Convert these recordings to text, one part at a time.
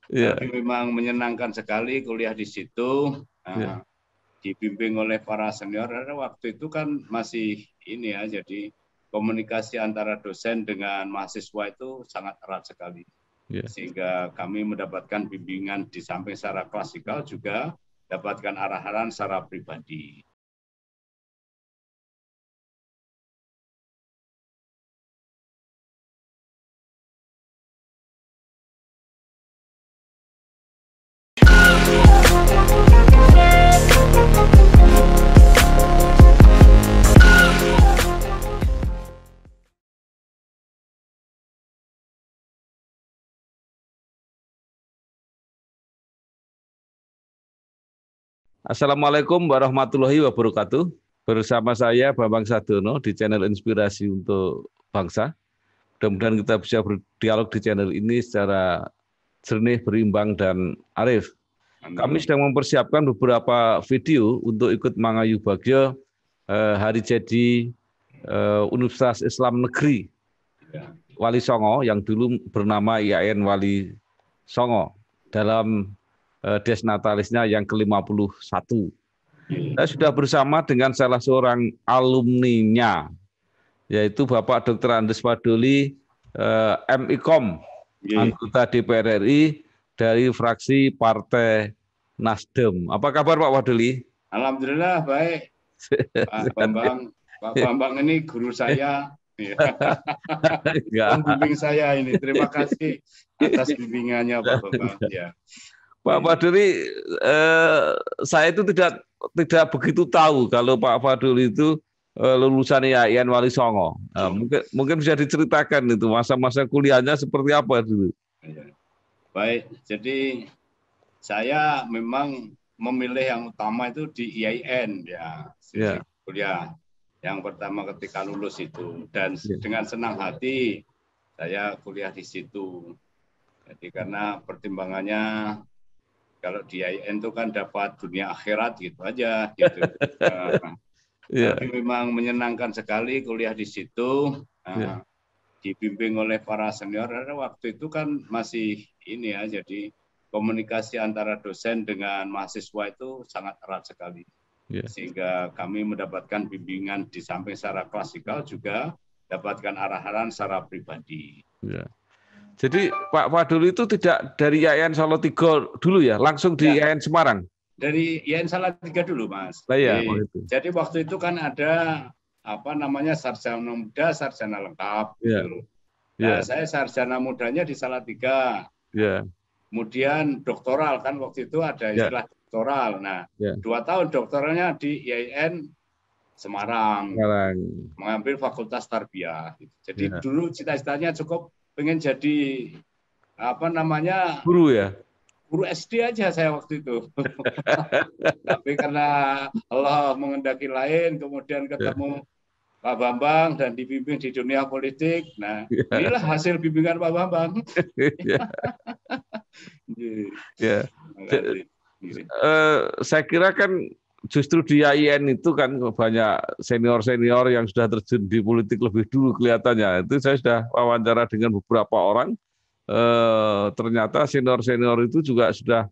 Iya, Tapi memang menyenangkan sekali kuliah di situ. iya, Dibimbing oleh para senior. Karena waktu itu kan masih ini ya, jadi komunikasi antara dosen dengan mahasiswa itu sangat erat sekali. iya. Sehingga kami mendapatkan bimbingan di samping secara klasikal juga dapatkan arahan secara pribadi. Assalamualaikum warahmatullahi wabarakatuh. Bersama saya Bambang Sadono di channel Inspirasi untuk Bangsa. Mudah-mudahan kita bisa berdialog di channel ini secara jernih, berimbang, dan arif. Kami Amin. sedang mempersiapkan beberapa video untuk ikut Mangayu Bagyo Hari Jadi Universitas Islam Negeri Ya. Wali Songo yang dulu bernama IAIN Wali Songo dalam desnatalisnya yang ke-51. Saya sudah bersama dengan salah seorang alumninya, yaitu Bapak Dr. Andes Padoli, MIKOM, anggota DPR RI dari fraksi Partai Nasdem. Apa kabar Pak Padoli? Alhamdulillah baik, Pak Bambang. Pak Bambang ini guru saya, Enggak. pembimbing saya ini. Terima kasih atas bimbingannya Pak Bambang. Ya. Pak Padoli, saya itu tidak begitu tahu kalau Pak Padoli itu lulusan IAIN Wali Songo. Nah, mungkin bisa diceritakan itu masa-masa kuliahnya seperti apa dulu. Baik, jadi saya memang memilih yang utama itu di IAIN ya, sisi Ya, kuliah yang pertama ketika lulus itu, dan ya, dengan senang hati saya kuliah di situ. Jadi karena pertimbangannya kalau di IAIN itu kan dapat dunia akhirat gitu aja gitu. ya, Tapi memang menyenangkan sekali kuliah di situ. ya, Dibimbing oleh para senior. Karena waktu itu kan masih ini ya, jadi komunikasi antara dosen dengan mahasiswa itu sangat erat sekali. ya, Sehingga kami mendapatkan bimbingan di samping secara klasikal juga dapatkan arahan secara pribadi. ya. Jadi Pak Padoli itu tidak dari IAIN Salatiga dulu ya, langsung di Ya, IAIN Semarang. dari IAIN Salatiga dulu, Mas. Lah ya, itu. Jadi waktu itu kan ada apa namanya sarjana muda, sarjana lengkap gitu Ya, loh. Nah, ya, saya sarjana mudanya di Salatiga. ya, Kemudian doktoral kan waktu itu ada ya, istilah doktoral. Nah, ya. 2 tahun doktoralnya di IAIN Semarang, Sekarang, mengambil Fakultas Tarbiyah. Jadi ya. dulu cita-citanya cukup pengen jadi apa namanya Guru ya. guru SD aja saya waktu itu. Tapi karena Allah mengendaki lain, kemudian Ya, ketemu Pak Bambang dan dibimbing di dunia politik. Nah, ya, inilah hasil bimbingan Pak Bambang. ya, ya. Terima kasih. Saya kira kan justru di IAIN itu kan banyak senior-senior yang sudah terjun di politik lebih dulu kelihatannya. Itu saya sudah wawancara dengan beberapa orang. Ternyata senior-senior itu juga sudah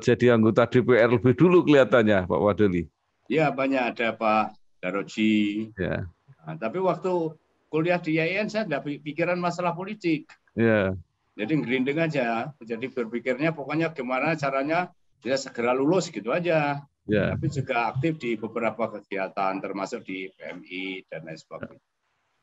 jadi anggota DPR lebih dulu kelihatannya, Pak Wadeli. Ya, banyak ada Pak Daroji. Ya, Nah, tapi waktu kuliah di IAIN saya tidak pikiran masalah politik. ya, Jadi ngerinding aja. Jadi berpikirnya pokoknya gimana caranya bisa segera lulus gitu aja. ya. Tapi juga aktif di beberapa kegiatan termasuk di PMI dan lain sebagainya.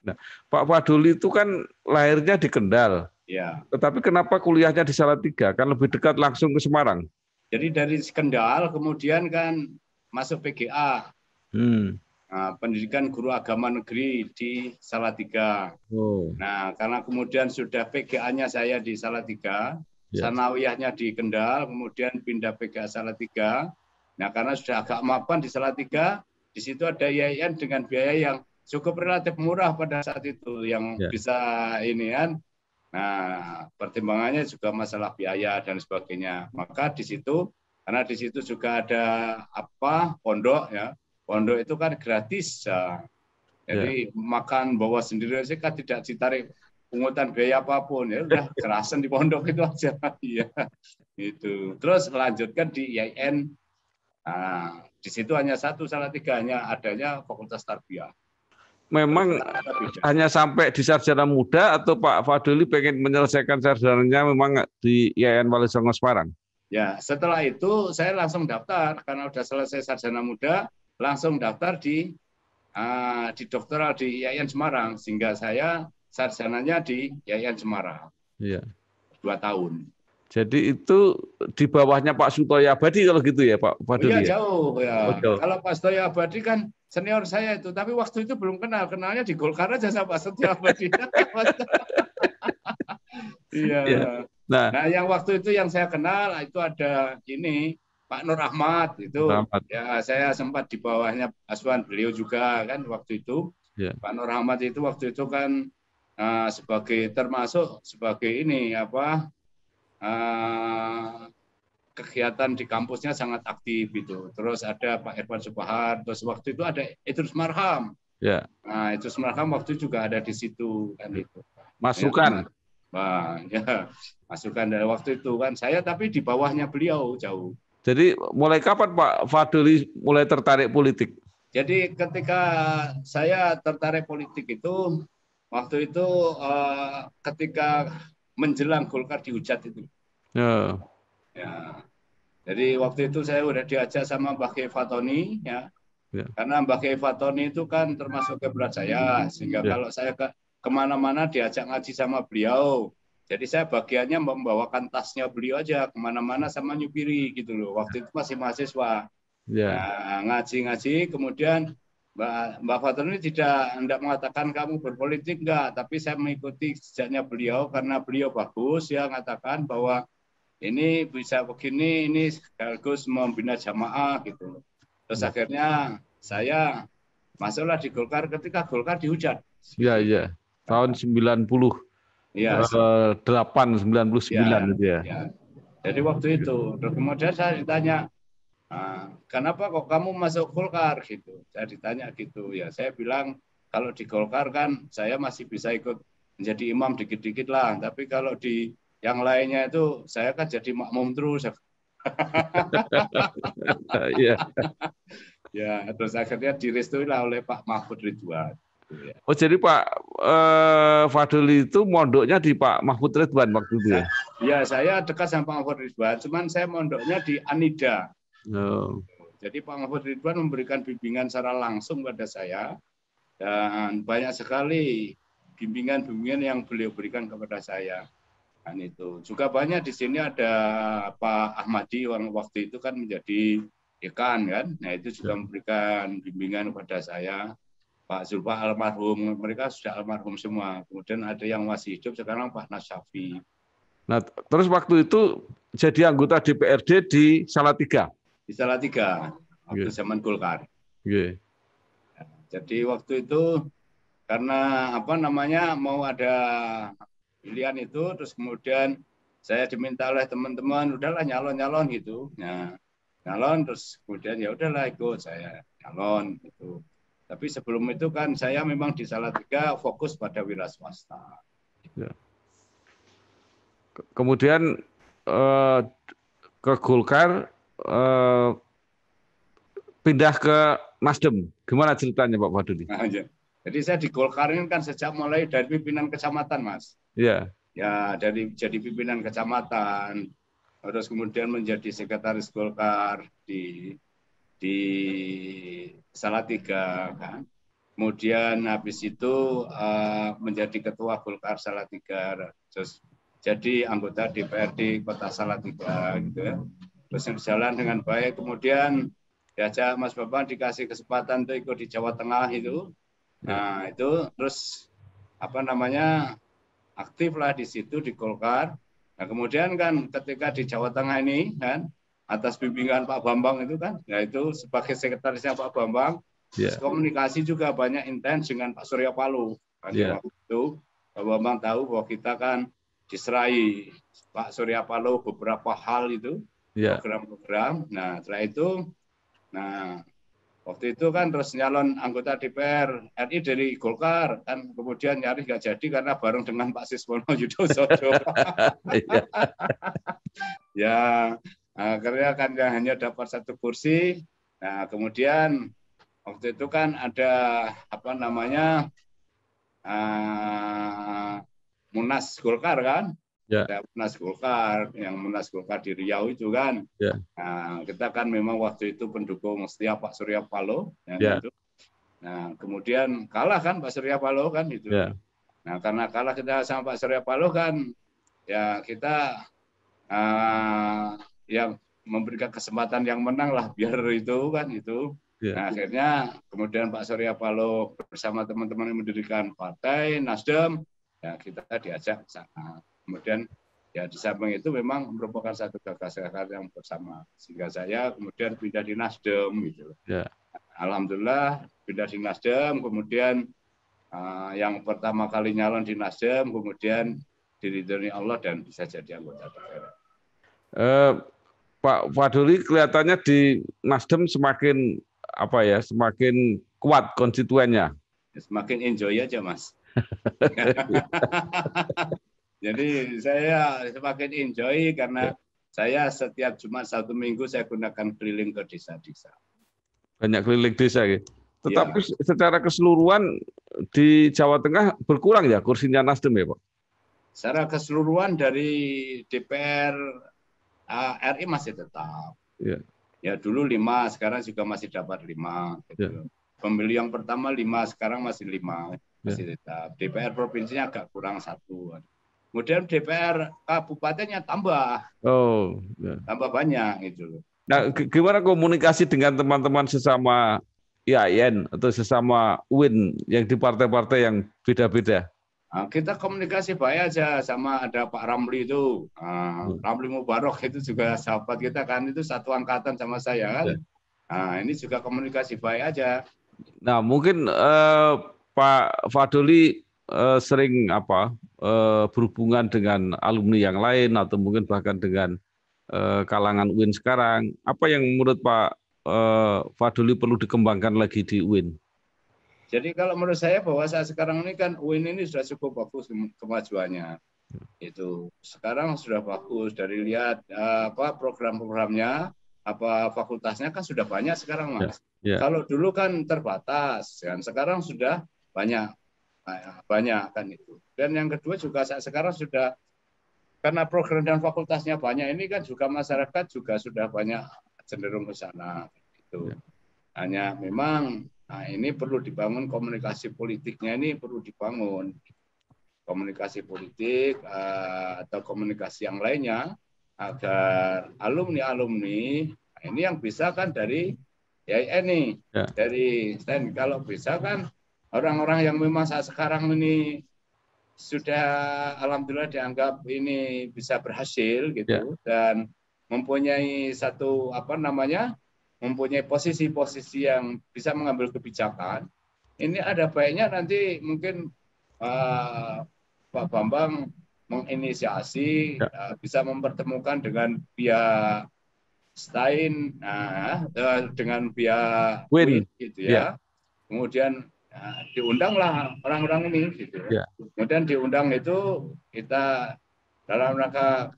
Nah, Pak Waduli itu kan lahirnya di Kendal. Ya. Tetapi kenapa kuliahnya di Salatiga? Kan lebih dekat langsung ke Semarang. Jadi dari Kendal kemudian kan masuk PGA. Hmm. Nah, pendidikan guru agama negeri di Salatiga. Oh, Nah, karena kemudian sudah PGA-nya saya di Salatiga, ya, sanawiyahnya di Kendal, kemudian pindah PGA Salatiga. Nah, karena sudah agak mapan di Salatiga, di situ ada IAIN dengan biaya yang cukup relatif murah pada saat itu, yang ya, bisa ini kan. Nah, pertimbangannya juga masalah biaya dan sebagainya. Maka di situ, karena di situ juga ada apa pondok ya, pondok itu kan gratis. Ya. ya, Jadi makan bawa sendiri saja kan tidak ditarik pungutan biaya apapun, ya udah kerasan di pondok itu aja. Iya, itu. Terus lanjutkan di IAIN. Nah, di situ hanya satu Salatiga, hanya adanya Fakultas Tarbiyah. Memang hanya sampai di sarjana muda atau Pak Fadli pengen menyelesaikan sarjananya memang di IAIN Wali Songo Semarang? Ya, setelah itu saya langsung daftar karena udah selesai sarjana muda, langsung daftar di doktoral di IAIN Semarang, sehingga saya sarjananya di IAIN Semarang. Iya. 2 tahun. Jadi itu di bawahnya Pak Sutoyo Abadi kalau gitu ya Pak Oh iya, Fadli ya? jauh ya. Oh, jauh. Kalau Pak Setia Abadi kan senior saya itu, tapi waktu itu belum kenal, kenalnya di Golkar aja sama Pak Setia Abadi. Iya. Iya. Nah, Nah, yang waktu itu yang saya kenal itu ada ini Pak Nur Ahmad itu. Rahmat. Ya, saya sempat di bawahnya asuhan beliau juga kan waktu itu. Ya. Pak Nur Ahmad itu waktu itu kan termasuk sebagai ini apa kegiatan di kampusnya sangat aktif itu. Terus ada Pak Irfan Subahar, terus waktu itu ada Idrus Marham. Ya. Nah, Idrus Marham waktu itu juga ada di situ kan itu. Masukan. Ya, masukan dari waktu itu kan saya tapi di bawahnya beliau jauh. Jadi mulai kapan Pak Fadli mulai tertarik politik? Jadi ketika saya tertarik politik itu waktu itu ketika menjelang Golkar dihujat itu. Ya. Ya. Jadi waktu itu saya udah diajak sama Mbak Kiai Fatoni ya. Ya. Karena Mbak Kiai Fatoni itu kan termasuk kiblat saya, sehingga kalau saya kemana-mana diajak ngaji sama beliau. Jadi saya bagiannya membawakan tasnya beliau aja kemana-mana sama nyupiri gitu loh. Waktu itu masih mahasiswa. Ya. Nah, ngaji-ngaji, kemudian Mbak Fatoni tidak mengatakan kamu berpolitik enggak, tapi saya mengikuti jejaknya beliau karena beliau bagus ya mengatakan bahwa ini bisa begini, ini sekaligus membina jamaah gitu. Terus akhirnya saya masuklah di Golkar ketika Golkar dihujat. Iya, iya. Tahun 90. Iya. 99 gitu ya. Ya. Jadi waktu itu, terus kemudian saya ditanya, kenapa kok kamu masuk Golkar gitu? Saya ditanya gitu. Ya, saya bilang kalau di Golkar kan saya masih bisa ikut menjadi imam dikit-dikit lah, tapi kalau di yang lainnya itu saya kan jadi makmum terus. Iya. Ya, terus akhirnya direstuilah oleh Pak Mahfud Ridwan. Oh, jadi Pak Fadli itu mondoknya di Pak Mahfud Ridwan waktu itu ya? Ya, saya dekat sama Pak Mahfud Ridwan, cuman saya mondoknya di Anida. Oh. Jadi Pak Mahfud Ridwan memberikan bimbingan secara langsung pada saya, dan banyak sekali bimbingan-bimbingan yang beliau berikan kepada saya. Dan itu juga banyak di sini ada Pak Ahmadi yang waktu itu kan menjadi dekan kan, nah itu juga memberikan bimbingan kepada saya. Pak Zulfa almarhum, mereka sudah almarhum semua. Kemudian ada yang masih hidup sekarang Pak Nasyafi. Nah, terus waktu itu jadi anggota DPRD di Salatiga. Di Salatiga waktu zaman Golkar. Yeah. Jadi waktu itu karena apa namanya mau ada pilihan itu, terus kemudian saya diminta oleh teman-teman, udahlah nyalon gitu. Nah, nyalon terus kemudian ya udahlah ikut saya nyalon gitu. Tapi sebelum itu kan saya memang di Salatiga fokus pada wira swasta. Ya. Kemudian ke Golkar pindah ke Nasdem. Gimana ceritanya Pak Fadli? Nah, jadi saya di Golkar ini kan sejak mulai dari pimpinan kecamatan, Mas. Iya. Ya, jadi pimpinan kecamatan, terus kemudian menjadi sekretaris Golkar di Salatiga kan. Kemudian habis itu menjadi ketua Golkar Salatiga, terus jadi anggota DPRD Kota Salatiga gitu ya. Terus yang berjalan dengan baik, kemudian diajak Mas Bambang dikasih kesempatan untuk ikut di Jawa Tengah itu. Nah, itu terus apa namanya? Aktif lah di situ di Golkar. Nah, kemudian kan ketika di Jawa Tengah ini kan atas bimbingan Pak Bambang itu kan, ya itu sebagai sekretarisnya Pak Bambang, komunikasi juga banyak intens dengan Pak Surya Paloh. Waktu itu Pak Bambang tahu bahwa kita kan diserai Pak Surya Paloh beberapa hal itu, program-program. Nah, setelah itu, Waktu itu kan terus nyalon anggota DPR RI dari Golkar, kan kemudian nyaris nggak jadi karena bareng dengan Pak Siswono Yudhoyono. Ya, akhirnya kan hanya dapat 1 kursi. Nah, kemudian waktu itu kan ada apa namanya Munas Golkar kan? Ya. Ada Munas Golkar, yang Munas Golkar di Riau itu kan. Ya. Nah, kita kan memang waktu itu pendukung setia Pak Surya Paloh. Ya. Gitu. Nah, kemudian kalah kan Pak Surya Paloh kan itu. Ya. Nah, karena kalah kita sama Pak Surya Paloh kan, ya kita yang memberikan kesempatan yang menang lah biar itu kan itu. Ya. Nah, akhirnya kemudian Pak Surya Paloh bersama teman-teman yang mendirikan partai Nasdem, ya kita diajak ke sana. Kemudian ya di samping itu memang merupakan satu gagasan yang bersama, sehingga saya kemudian pindah di Nasdem gitu. Ya. Alhamdulillah pindah di Nasdem, kemudian yang pertama kali nyalon di Nasdem, kemudian diridhoi Allah dan bisa jadi anggota DPR. Pak Fadoli kelihatannya di Nasdem semakin semakin kuat konstituennya. Semakin enjoy aja, Mas. Jadi saya semakin enjoy karena saya setiap Jumat Sabtu Minggu saya gunakan keliling ke desa-desa. Banyak keliling desa gitu. Tetapi secara keseluruhan di Jawa Tengah berkurang ya kursinya Nasdem ya, Pak? Secara keseluruhan dari DPR RI masih tetap. Ya. Ya dulu 5, sekarang juga masih dapat 5. Gitu. Ya. Pemilu yang pertama 5, sekarang masih 5, masih tetap. DPR provinsinya agak kurang 1. Kemudian DPR kabupatennya tambah. Oh, ya. Tambah banyak gitu. Nah, gimana komunikasi dengan teman-teman sesama IAIN atau sesama UIN yang di partai-partai yang beda-beda? Nah, kita komunikasi baik aja, sama ada Pak Ramli itu, Ramli Mubarok itu juga sahabat kita kan, itu satu angkatan sama saya kan. Ya. Nah, ini juga komunikasi baik aja. Nah, mungkin Pak Fadoli sering berhubungan dengan alumni yang lain atau mungkin bahkan dengan kalangan UIN sekarang. Apa yang menurut Pak Fadoli perlu dikembangkan lagi di UIN? Jadi kalau menurut saya bahwa saat sekarang ini kan UIN ini sudah cukup bagus kemajuannya. Itu sekarang sudah bagus dari lihat program-programnya, fakultasnya kan sudah banyak sekarang, Mas. Ya. Kalau dulu kan terbatas, kan sekarang sudah banyak kan itu. Dan yang kedua juga saat sekarang sudah karena program dan fakultasnya banyak ini kan juga masyarakat juga sudah banyak cenderung ke sana. Gitu. Ya. Hanya memang ini perlu dibangun komunikasi politiknya, ini perlu dibangun komunikasi politik atau komunikasi yang lainnya agar alumni ini yang bisa kan dari IAIN nih, dari stand kalau bisa kan orang-orang yang memang saat sekarang ini sudah alhamdulillah dianggap ini bisa berhasil gitu dan mempunyai satu mempunyai posisi-posisi yang bisa mengambil kebijakan. Ini ada baiknya nanti mungkin Pak Bambang menginisiasi bisa mempertemukan dengan pihak Stein, dengan pihak WIN gitu ya. Temudian diundanglah orang-orang ini gitu. Kemudian diundang itu kita dalam rangka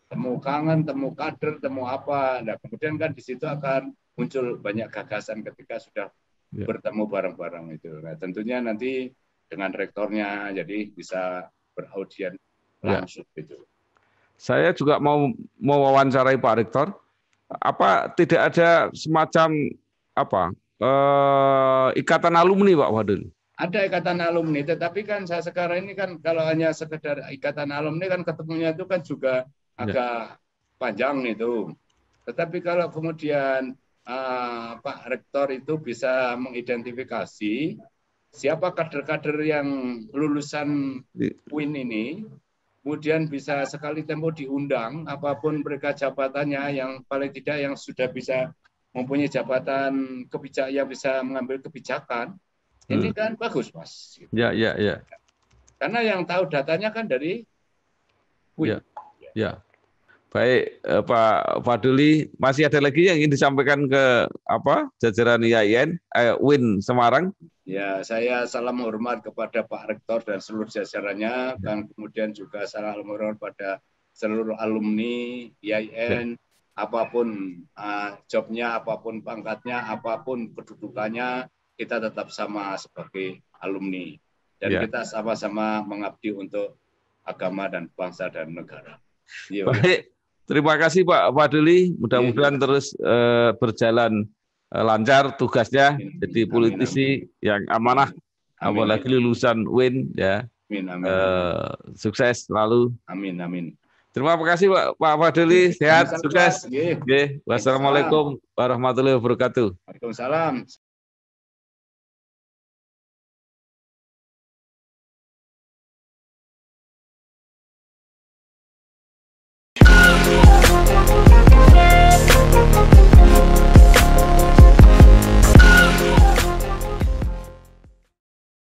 temu kangen, temu kader, temu apa. Nah, kemudian kan di situ akan muncul banyak gagasan ketika sudah bertemu bareng-bareng itu. Nah, tentunya nanti dengan rektornya jadi bisa beraudien langsung gitu. Saya juga mau wawancarai Pak Rektor. Apa tidak ada semacam ikatan alumni, Pak Fadoli? Ada ikatan alumni, tetapi kan saya sekarang ini kan kalau hanya sekedar ikatan alumni kan ketemunya itu kan juga agak panjang itu. Tetapi kalau kemudian Pak Rektor itu bisa mengidentifikasi siapa kader-kader yang lulusan UIN ini, kemudian bisa sekali tempo diundang, apapun mereka jabatannya, yang paling tidak yang sudah bisa mempunyai jabatan kebijakan yang bisa mengambil kebijakan, ini kan bagus, Mas. Gitu. Ya. Karena yang tahu datanya kan dari UIN. Ya. Baik, Pak Fadli, masih ada lagi yang ingin disampaikan ke jajaran IAIN Win Semarang? Ya, saya salam hormat kepada Pak Rektor dan seluruh jajarannya, dan kemudian juga salam hormat pada seluruh alumni IAIN, apapun jobnya, apapun pangkatnya, apapun kedudukannya, kita tetap sama sebagai alumni. Dan kita sama-sama mengabdi untuk agama dan bangsa dan negara. Baik, terima kasih Pak Fadli. Mudah-mudahan terus berjalan lancar tugasnya, jadi politisi yang amanah, apalagi lulusan Win ya. Sukses selalu. Amin, amin. Terima kasih Pak Fadli, sehat, sukses. Wassalamualaikum warahmatullahi wabarakatuh. Waalaikumsalam.